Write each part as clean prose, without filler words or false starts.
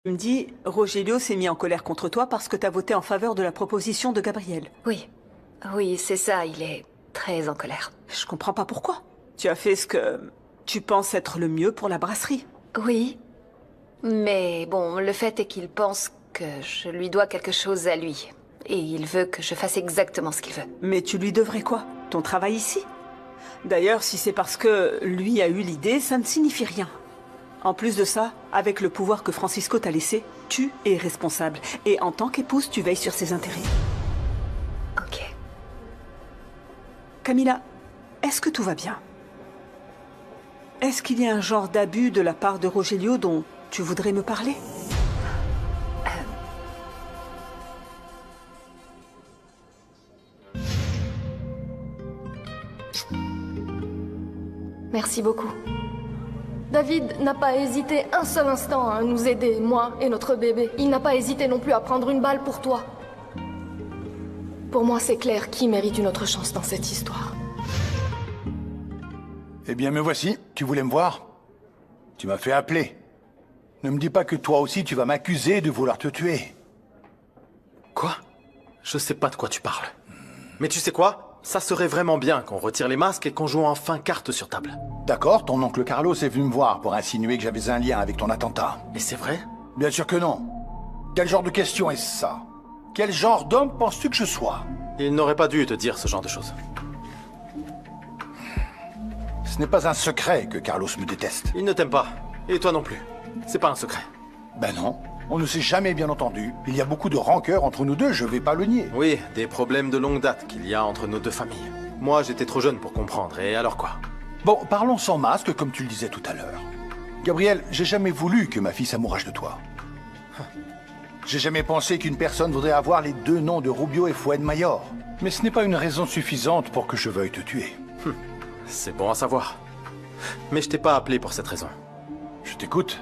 Tu me dis, Rogelio s'est mis en colère contre toi parce que t'as voté en faveur de la proposition de Gabriel. Oui. Oui, c'est ça, il est très en colère. Je comprends pas pourquoi. Tu as fait ce que tu penses être le mieux pour la brasserie. Oui. Mais bon, le fait est qu'il pense que je lui dois quelque chose à lui. Et il veut que je fasse exactement ce qu'il veut. Mais tu lui devrais quoi? Ton travail ici? D'ailleurs, si c'est parce que lui a eu l'idée, ça ne signifie rien. En plus de ça, avec le pouvoir que Francisco t'a laissé, tu es responsable. Et en tant qu'épouse, tu veilles sur ses intérêts. Ok. Camila, est-ce que tout va bien? Est-ce qu'il y a un genre d'abus de la part de Rogelio dont tu voudrais me parler? Merci beaucoup. David n'a pas hésité un seul instant à nous aider, moi et notre bébé. Il n'a pas hésité non plus à prendre une balle pour toi. Pour moi, c'est clair qui mérite une autre chance dans cette histoire. Eh bien, me voici. Tu voulais me voir? Tu m'as fait appeler. Ne me dis pas que toi aussi tu vas m'accuser de vouloir te tuer. Quoi? Je sais pas de quoi tu parles. Mais tu sais quoi? Ça serait vraiment bien qu'on retire les masques et qu'on joue enfin carte sur table. D'accord, ton oncle Carlos est venu me voir pour insinuer que j'avais un lien avec ton attentat. Et c'est vrai? Bien sûr que non. Quel genre de question est-ce ça? Quel genre d'homme penses-tu que je sois? Il n'aurait pas dû te dire ce genre de choses. Ce n'est pas un secret que Carlos me déteste. Il ne t'aime pas. Et toi non plus. C'est pas un secret. Ben non, on ne s'est jamais bien entendu. Il y a beaucoup de rancœur entre nous deux, je vais pas le nier. Oui, des problèmes de longue date qu'il y a entre nos deux familles. Moi, j'étais trop jeune pour comprendre, et alors quoi? Bon, parlons sans masque, comme tu le disais tout à l'heure. Gabriel, j'ai jamais voulu que ma fille s'amourache de toi. J'ai jamais pensé qu'une personne voudrait avoir les deux noms de Rubio et Fuenmayor. Mais ce n'est pas une raison suffisante pour que je veuille te tuer. C'est bon à savoir. Mais je t'ai pas appelé pour cette raison. Je t'écoute.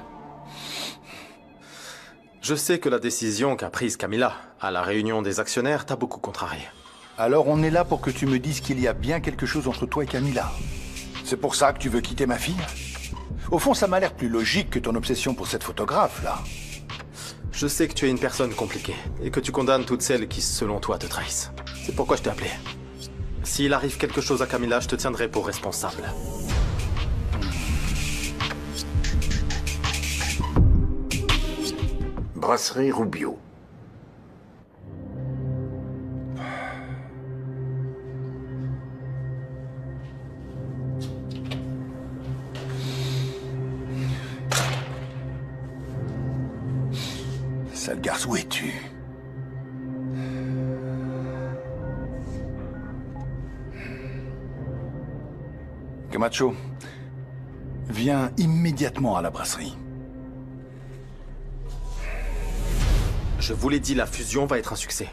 Je sais que la décision qu'a prise Camila à la réunion des actionnaires t'a beaucoup contrarié. Alors on est là pour que tu me dises qu'il y a bien quelque chose entre toi et Camila. C'est pour ça que tu veux quitter ma fille? Au fond, ça m'a l'air plus logique que ton obsession pour cette photographe, là. Je sais que tu es une personne compliquée et que tu condamnes toutes celles qui, selon toi, te trahissent. C'est pourquoi je t'ai appelé. S'il arrive quelque chose à Camila, je te tiendrai pour responsable. Brasserie Rubio. Sale garce, où es-tu? Camacho, viens immédiatement à la brasserie. Je vous l'ai dit, la fusion va être un succès.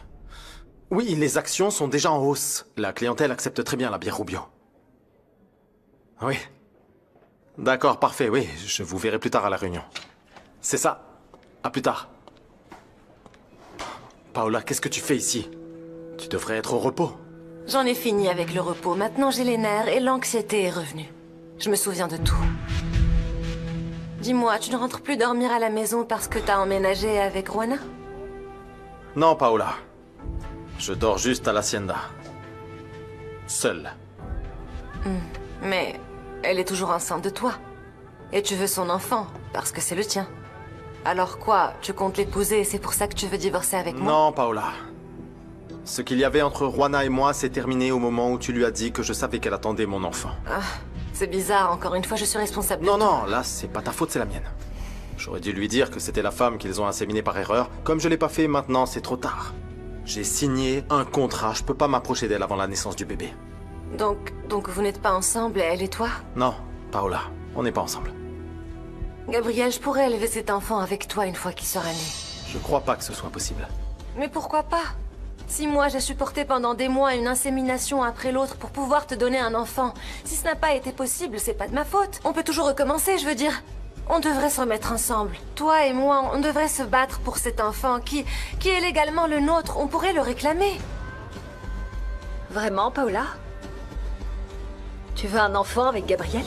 Oui, les actions sont déjà en hausse. La clientèle accepte très bien la bière Rubio. Oui. D'accord, parfait, oui. Je vous verrai plus tard à la réunion. C'est ça. À plus tard. Paola, qu'est-ce que tu fais ici? Tu devrais être au repos. J'en ai fini avec le repos. Maintenant, j'ai les nerfs et l'anxiété est revenue. Je me souviens de tout. Dis-moi, tu ne rentres plus dormir à la maison parce que t'as emménagé avec Juana? Non, Paola. Je dors juste à l'hacienda. Seul. Mais elle est toujours enceinte de toi. Et tu veux son enfant, parce que c'est le tien. Alors quoi, tu comptes l'épouser et c'est pour ça que tu veux divorcer avec moi? Non, Paola. Ce qu'il y avait entre Juana et moi s'est terminé au moment où tu lui as dit que je savais qu'elle attendait mon enfant. Ah, c'est bizarre, encore une fois, je suis responsable. Non, non, là, c'est pas ta faute, c'est la mienne. J'aurais dû lui dire que c'était la femme qu'ils ont inséminée par erreur. Comme je l'ai pas fait, maintenant, c'est trop tard. J'ai signé un contrat, je peux pas m'approcher d'elle avant la naissance du bébé. Donc vous n'êtes pas ensemble, elle et toi? Non, Paola, on n'est pas ensemble. Gabriel, je pourrais élever cet enfant avec toi une fois qu'il sera né. Je crois pas que ce soit possible. Mais pourquoi pas? 6 mois, j'ai supporté pendant des mois une insémination après l'autre pour pouvoir te donner un enfant. Si ce n'a pas été possible, c'est pas de ma faute. On peut toujours recommencer, je veux dire. On devrait se remettre ensemble. Toi et moi, on devrait se battre pour cet enfant qui est légalement le nôtre. On pourrait le réclamer. Vraiment, Paola? Tu veux un enfant avec Gabriel?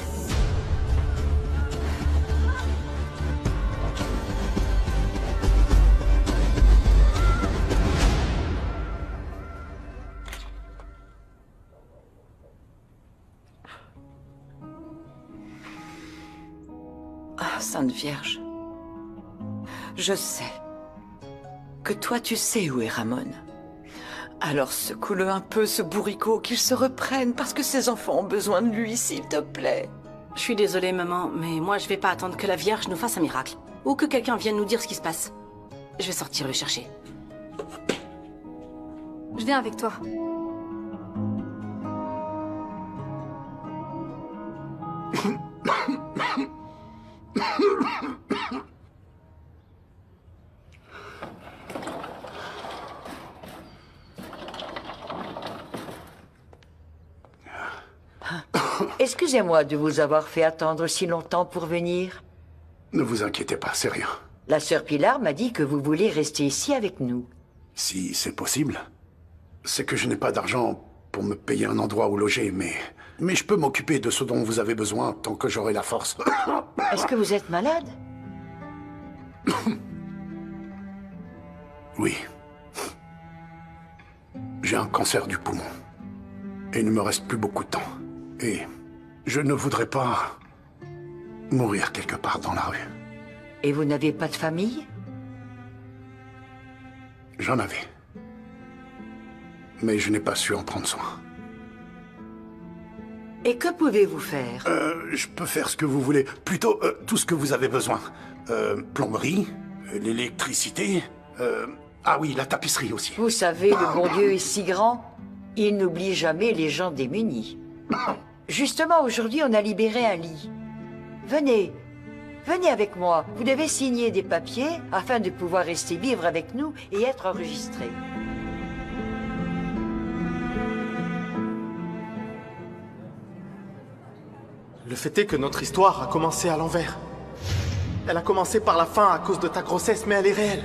Sainte Vierge. Je sais que toi, tu sais où est Ramon. Alors secoue-le un peu, ce bourricot, qu'il se reprenne, parce que ses enfants ont besoin de lui, s'il te plaît. Je suis désolée, maman, mais moi, je vais pas attendre que la Vierge nous fasse un miracle. Ou que quelqu'un vienne nous dire ce qui se passe. Je vais sortir le chercher. Je viens avec toi. Excusez-moi de vous avoir fait attendre si longtemps pour venir. Ne vous inquiétez pas, c'est rien. La sœur Pilar m'a dit que vous voulez rester ici avec nous. Si c'est possible. C'est que je n'ai pas d'argent pour me payer un endroit où loger, mais je peux m'occuper de ce dont vous avez besoin tant que j'aurai la force. Est-ce que vous êtes malade? Oui. J'ai un cancer du poumon. Et il ne me reste plus beaucoup de temps. Et je ne voudrais pas mourir quelque part dans la rue. Et vous n'avez pas de famille? J'en avais. Mais je n'ai pas su en prendre soin. Et que pouvez-vous faire? Je peux faire ce que vous voulez. Plutôt, tout ce que vous avez besoin. Plomberie, l'électricité... ah oui, la tapisserie aussi. Vous savez, le bon Dieu est si grand, il n'oublie jamais les gens démunis. Justement, aujourd'hui, on a libéré un lit. Venez, venez avec moi. Vous devez signer des papiers afin de pouvoir rester vivre avec nous et être enregistré. Le fait est que notre histoire a commencé à l'envers. Elle a commencé par la fin à cause de ta grossesse, mais elle est réelle.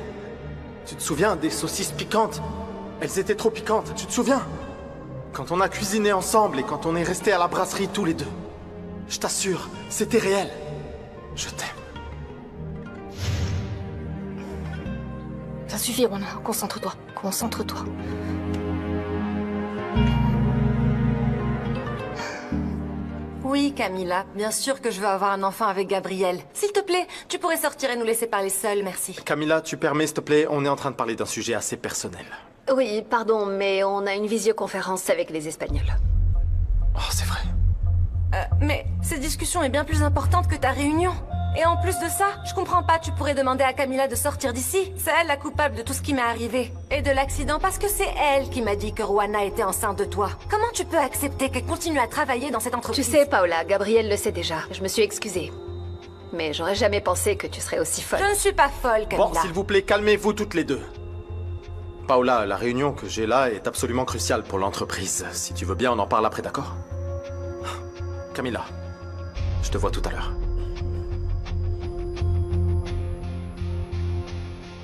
Tu te souviens des saucisses piquantes? Elles étaient trop piquantes, tu te souviens? Quand on a cuisiné ensemble et quand on est resté à la brasserie tous les deux. Je t'assure, c'était réel. Je t'aime. Ça suffit, Rona. Concentre-toi. Concentre-toi. Oui, Camilla, bien sûr que je veux avoir un enfant avec Gabriel. S'il te plaît, tu pourrais sortir et nous laisser parler seuls, merci. Camilla, tu permets, s'il te plaît? On est en train de parler d'un sujet assez personnel. Oui, pardon, mais on a une visioconférence avec les Espagnols. Oh, c'est vrai. Mais cette discussion est bien plus importante que ta réunion. Et en plus de ça, je comprends pas, tu pourrais demander à Camilla de sortir d'ici. C'est elle la coupable de tout ce qui m'est arrivé. Et de l'accident, parce que c'est elle qui m'a dit que Juana était enceinte de toi. Comment tu peux accepter qu'elle continue à travailler dans cette entreprise? Tu sais, Paola, Gabriel le sait déjà. Je me suis excusée. Mais j'aurais jamais pensé que tu serais aussi folle. Je ne suis pas folle, Camilla. Bon, s'il vous plaît, calmez-vous toutes les deux. Paola, la réunion que j'ai là est absolument cruciale pour l'entreprise. Si tu veux bien, on en parle après, d'accord? Camilla, je te vois tout à l'heure.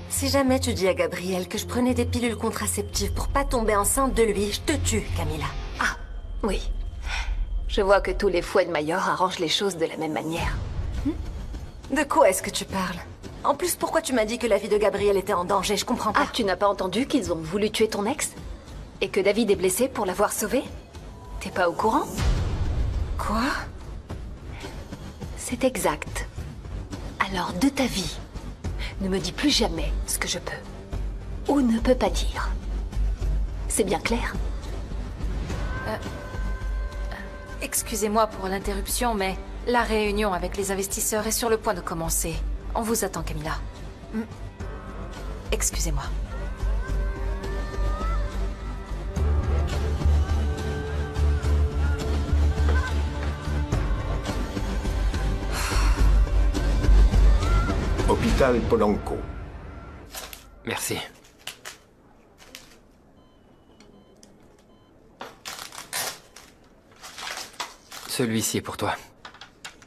Si jamais tu dis à Gabriel que je prenais des pilules contraceptives pour pas tomber enceinte de lui, je te tue, Camilla. Ah, oui. Je vois que tous les fouets de Mayor arrangent les choses de la même manière. De quoi est-ce que tu parles? En plus, pourquoi tu m'as dit que la vie de Gabriel était en danger? Je comprends pas. Ah, tu n'as pas entendu qu'ils ont voulu tuer ton ex? Et que David est blessé pour l'avoir sauvé? T'es pas au courant? Quoi? C'est exact. Alors, de ta vie, ne me dis plus jamais ce que je peux. Ou ne peux pas dire. C'est bien clair? Excusez-moi pour l'interruption, mais la réunion avec les investisseurs est sur le point de commencer. On vous attend, Camilla. Excusez-moi. Hôpital Polanco. Merci. Celui-ci est pour toi.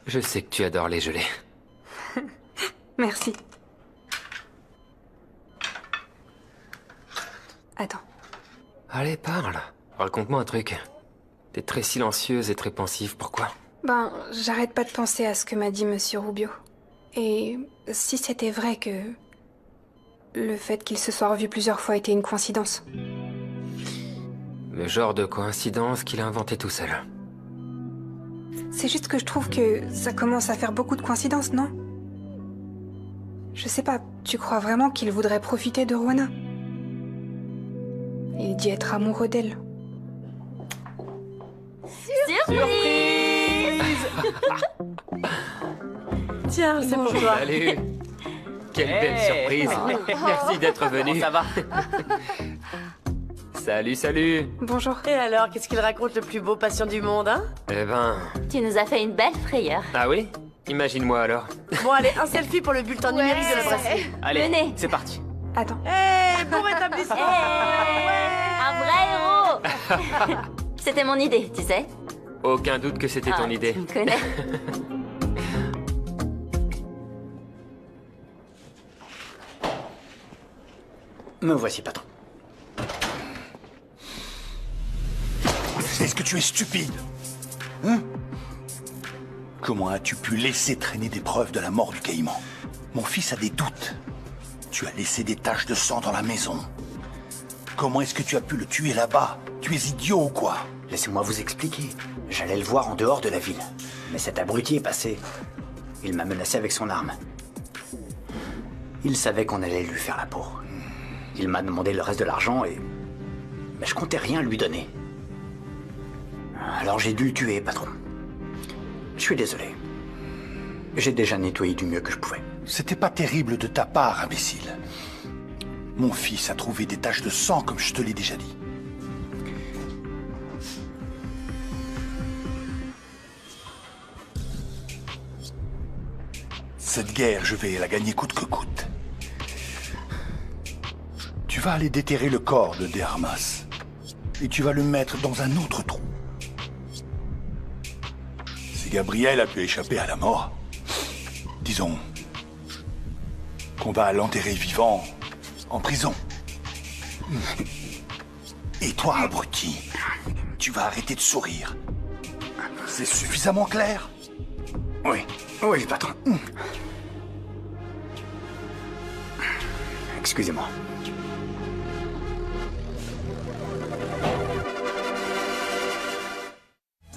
Je sais que tu adores les gelées. Merci. Attends. Allez, parle. Raconte-moi un truc. T'es très silencieuse et très pensive, pourquoi? Ben, j'arrête pas de penser à ce que m'a dit Monsieur Rubio. Et si c'était vrai que... le fait qu'il se soit revu plusieurs fois était une coïncidence. Le genre de coïncidence qu'il a inventé tout seul. C'est juste que je trouve que ça commence à faire beaucoup de coïncidences, non? Je sais pas, tu crois vraiment qu'il voudrait profiter de Rwana? Il dit être amoureux d'elle. Surprise. Tiens, c'est pour toi. Salut. Quelle belle surprise. Merci d'être venu. Ça va? Salut, salut. Bonjour. Et alors, qu'est-ce qu'il raconte le plus beau patient du monde, hein? Eh ben... Tu nous as fait une belle frayeur. Ah oui? Imagine-moi alors. Bon, allez, un selfie pour le bulletin numérique de la brasserie. Allez, Venez. c'est parti. Attends. Bon rétablissement. Un vrai héros. C'était mon idée, tu sais. Aucun doute que c'était ton idée. Tu me connais. Me voici, patron. Est-ce que tu es stupide? Hein? Comment as-tu pu laisser traîner des preuves de la mort du caïman? Mon fils a des doutes. Tu as laissé des taches de sang dans la maison. Comment est-ce que tu as pu le tuer là-bas? Tu es idiot ou quoi? Laissez-moi vous expliquer. J'allais le voir en dehors de la ville. Mais cet abruti est passé. Il m'a menacé avec son arme. Il savait qu'on allait lui faire la peau. Il m'a demandé le reste de l'argent et... Mais je comptais rien lui donner. Alors j'ai dû le tuer, patron. Je suis désolé. J'ai déjà nettoyé du mieux que je pouvais. C'était pas terrible de ta part, imbécile. Mon fils a trouvé des taches de sang, comme je te l'ai déjà dit. Cette guerre, je vais la gagner coûte que coûte. Tu vas aller déterrer le corps de Dermas. Et tu vas le mettre dans un autre trou. Si Gabriel a pu échapper à la mort, disons qu'on va l'enterrer vivant en prison. Et toi, abruti, tu vas arrêter de sourire. C'est suffisamment clair? Oui, patron. Excusez-moi.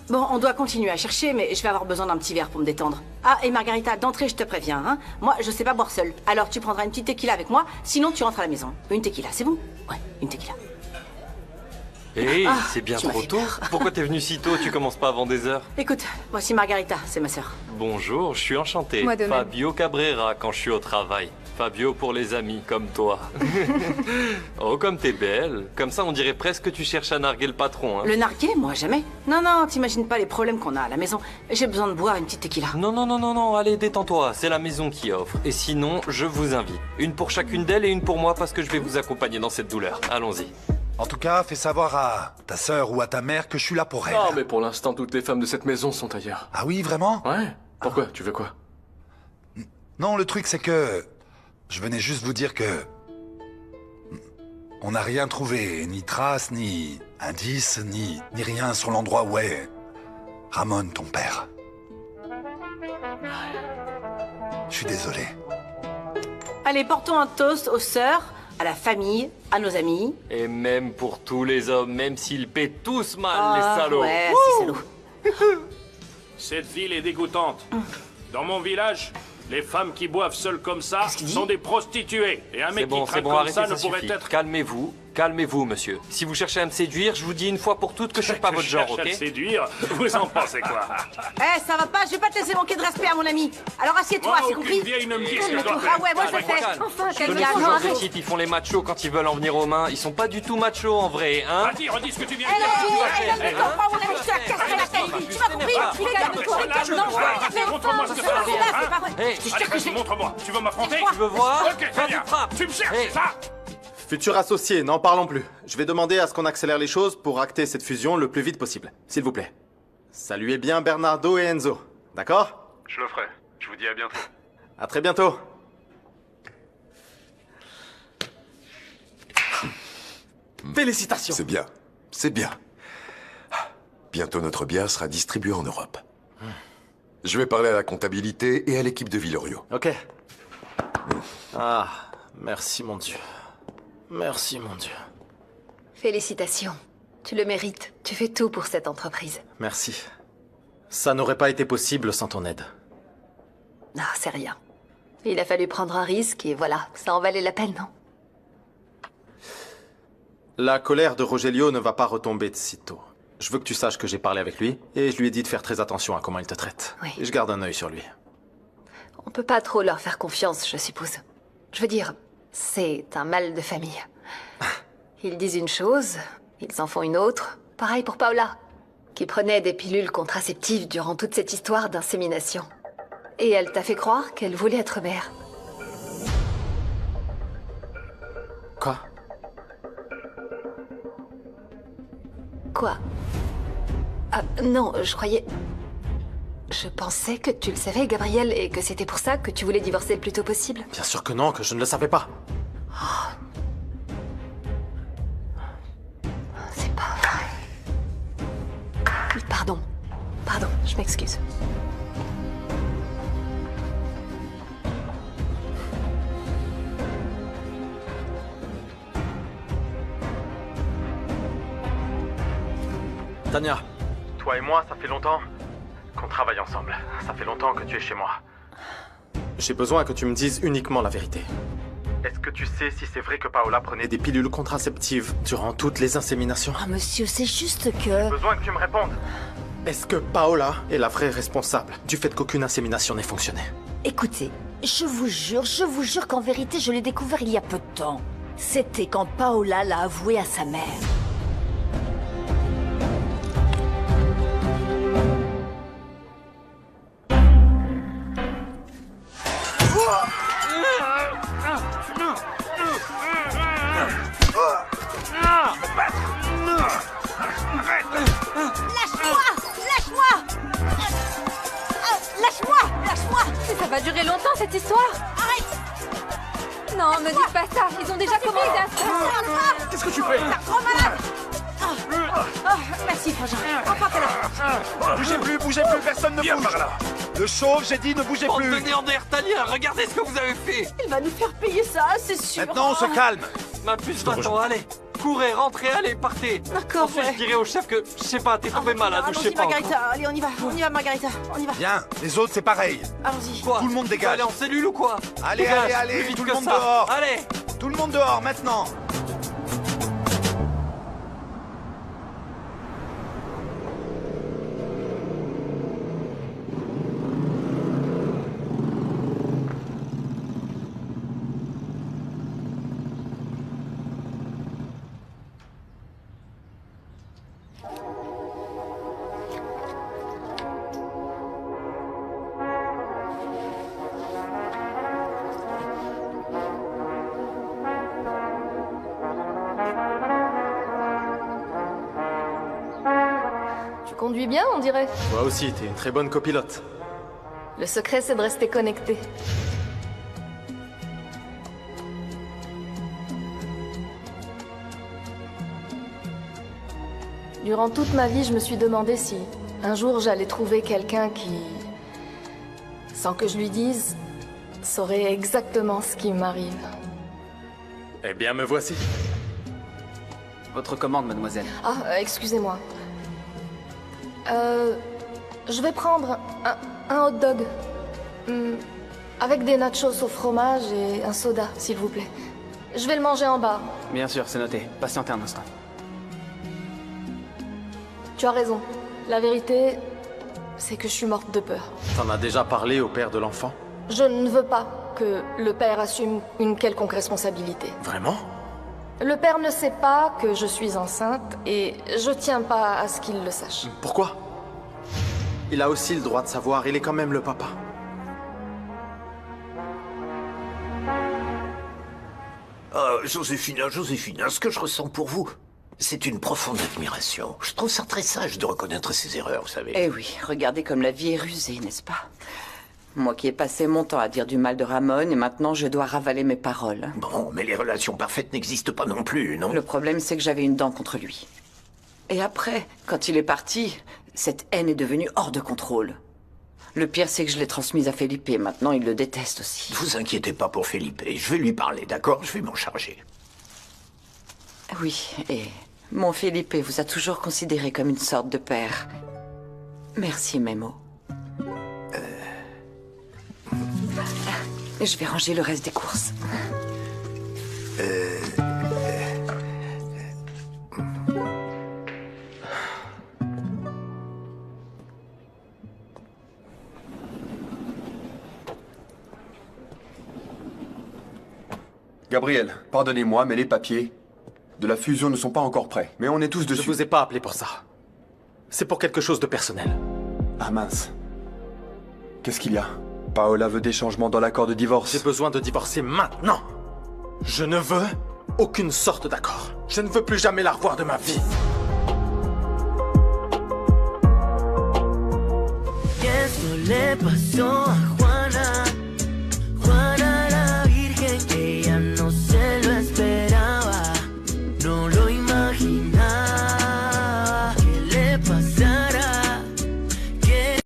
Bon, on doit continuer à chercher, mais je vais avoir besoin d'un petit verre pour me détendre. Ah, et Margarita, d'entrée, je te préviens, hein. Moi, je sais pas boire seule. Alors, tu prendras une petite tequila avec moi, sinon tu rentres à la maison. Une tequila, c'est bon? Ouais, une tequila. Hé, Ah, c'est bien tu m'as trop fait tôt. peur. Pourquoi t'es venu si tôt? Tu commences pas avant des heures. Écoute, voici Margarita, c'est ma sœur. Bonjour, je suis enchanté. Moi de même. Fabio Cabrera quand je suis au travail. Fabio pour les amis, comme toi. Oh, comme t'es belle. Comme ça, on dirait presque que tu cherches à narguer le patron. Hein. Le narguer, moi, jamais. Non, non, t'imagines pas les problèmes qu'on a à la maison. J'ai besoin de boire une petite tequila. Non, allez, détends-toi. C'est la maison qui offre. Et sinon, je vous invite. Une pour chacune d'elles et une pour moi parce que je vais vous accompagner dans cette douleur. Allons-y. En tout cas, fais savoir à ta sœur ou à ta mère que je suis là pour elle. Non, mais pour l'instant, toutes les femmes de cette maison sont ailleurs. Ah oui, vraiment? Ouais. Pourquoi? Tu veux quoi? Non, le truc c'est que... Je venais juste vous dire que... On n'a rien trouvé, ni trace, ni indice, ni rien sur l'endroit où est... Ramon, ton père. Je suis désolé. Allez, portons un toast aux sœurs, à la famille, à nos amis. Et même pour tous les hommes, même s'ils paient tous mal, Ah, les salauds. ouais, Wouh. si salaud. Cette ville est dégoûtante. Dans mon village, les femmes qui boivent seules comme ça sont des prostituées. Et un C'est mec bon, qui c'est traque bon, comme arrêtez, ça ça ne pourrait suffit. être... Calmez-vous, monsieur. Si vous cherchez à me séduire, je vous dis une fois pour toutes que je suis pas votre genre, cherche à ok? le séduire. Vous en pensez quoi? Eh, ça va pas, je vais pas te laisser manquer de respect à mon ami. Alors assieds-toi, Moi, c'est aucune compris? vieille ne me dit ce que je Calme-toi. dois faire. Ah ouais, moi je le fais. Calme. Enfin, Je connais quelqu'un, ce non, genre de arrête. types, ils font les machos quand ils veulent en venir aux mains. Ils sont pas du tout machos en vrai, hein? Vas-y, redis ce que tu viens Eh de non, dire. tu comprends, mon ami, je te la casserai la tête. Tu m'as compris? Calme-toi, calme-toi. Montre-moi ce que ça veut dire, C'est hein? pas vrai. Hey, Je te jure que je... Montre-moi. Tu veux m'affronter? Tu veux voir? Ok, très bien. Tu me cherches, Hey. c'est ça? Futur associé, n'en parlons plus. Je vais demander à ce qu'on accélère les choses pour acter cette fusion le plus vite possible. S'il vous plaît. Saluez bien Bernardo et Enzo. D'accord? Je le ferai. Je vous dis à bientôt. À très bientôt. Félicitations. C'est bien. C'est bien. Bientôt notre bien sera distribué en Europe. Je vais parler à la comptabilité et à l'équipe de Villorio. Ok. Ah, merci mon Dieu. Merci mon Dieu. Félicitations. Tu le mérites. Tu fais tout pour cette entreprise. Merci. Ça n'aurait pas été possible sans ton aide. Non, c'est rien. Il a fallu prendre un risque et voilà, ça en valait la peine, non? La colère de Rogelio ne va pas retomber de sitôt. Je veux que tu saches que j'ai parlé avec lui et je lui ai dit de faire très attention à comment il te traite. Oui. Et je garde un œil sur lui. On peut pas trop leur faire confiance, je suppose. Je veux dire, c'est un mal de famille. Ils disent une chose, ils en font une autre. Pareil pour Paola, qui prenait des pilules contraceptives durant toute cette histoire d'insémination. Et elle t'a fait croire qu'elle voulait être mère. Quoi? Quoi? Ah, non, je croyais... Je pensais que tu le savais, Gabriel, et que c'était pour ça que tu voulais divorcer le plus tôt possible. Bien sûr que non, que je ne le savais pas. C'est pas vrai. Pardon. Pardon, je m'excuse. Tania, toi et moi, ça fait longtemps qu'on travaille ensemble. Ça fait longtemps que tu es chez moi. J'ai besoin que tu me dises uniquement la vérité. Est-ce que tu sais si c'est vrai que Paola prenait des pilules contraceptives durant toutes les inséminations? Oh monsieur, c'est juste que... J'ai besoin que tu me répondes. Est-ce que Paola est la vraie responsable du fait qu'aucune insémination n'ait fonctionné? Écoutez, je vous jure qu'en vérité, je l'ai découvert il y a peu de temps. C'était quand Paola l'a avoué à sa mère. Ça va durer longtemps cette histoire. Arrête. Non, me dites pas ça. Ils ont déjà commencé à se... Qu'est-ce que tu fais? T'es trop malade. Merci, Frangin. Enfin, t'es là. Bougez plus, personne ne bouge. Par là. Le chauve, j'ai dit, ne bougez Bande plus. de néandertaliens, regardez ce que vous avez fait. Il va nous faire payer ça, c'est sûr. Maintenant, on se calme. Ma puce, va-t'en, allez. Courez, rentrez, allez, partez. D'accord, Ensuite, ouais. je dirai au chef que, je sais pas, t'es tombé malade ou je sais Allons-y, pas. Margarita. Allez, on y va, Margarita. On y va. Bien, les autres, c'est pareil. Allons-y. Quoi? Tout le monde Vous dégage. allez en cellule ou quoi? Allez, Dégage, allez, plus allez, vite tout le que monde ça. dehors. Allez. Tout le monde dehors, maintenant. Tu conduis bien, on dirait. Toi aussi, t'es une très bonne copilote. Le secret, c'est de rester connecté. Durant toute ma vie, je me suis demandé si un jour j'allais trouver quelqu'un qui, sans que je lui dise, saurait exactement ce qui m'arrive. Eh bien, me voici. Votre commande, mademoiselle. Ah, excusez-moi. Je vais prendre un hot dog. Avec des nachos au fromage et un soda, s'il vous plaît. Je vais le manger en bas. Bien sûr, c'est noté. Patientez un instant. Tu as raison. La vérité, c'est que je suis morte de peur. T'en as déjà parlé au père de l'enfant? Je ne veux pas que le père assume une quelconque responsabilité. Vraiment? Le père ne sait pas que je suis enceinte et je tiens pas à ce qu'il le sache. Pourquoi? Il a aussi le droit de savoir, il est quand même le papa. Joséphina, ce que je ressens pour vous, c'est une profonde admiration. Je trouve ça très sage de reconnaître ses erreurs, vous savez. Eh oui, regardez comme la vie est rusée, n'est-ce pas? Moi qui ai passé mon temps à dire du mal de Ramon, et maintenant je dois ravaler mes paroles. Bon, mais les relations parfaites n'existent pas non plus, non? Le problème, c'est que j'avais une dent contre lui. Et après, quand il est parti, cette haine est devenue hors de contrôle. Le pire, c'est que je l'ai transmise à Felipe, et maintenant il le déteste aussi. Ne vous inquiétez pas pour Felipe, je vais lui parler, d'accord? Je vais m'en charger. Oui, et mon Felipe vous a toujours considéré comme une sorte de père. Merci, Memo. Et je vais ranger le reste des courses. Gabriel, pardonnez-moi, mais les papiers de la fusion ne sont pas encore prêts. Mais on est tous dessus. Je vous ai pas appelé pour ça. C'est pour quelque chose de personnel. Ah mince. Qu'est-ce qu'il y a? Paola veut des changements dans l'accord de divorce. J'ai besoin de divorcer maintenant. Je ne veux aucune sorte d'accord. Je ne veux plus jamais la revoir de ma vie. ¿Qué le pasó a Juana?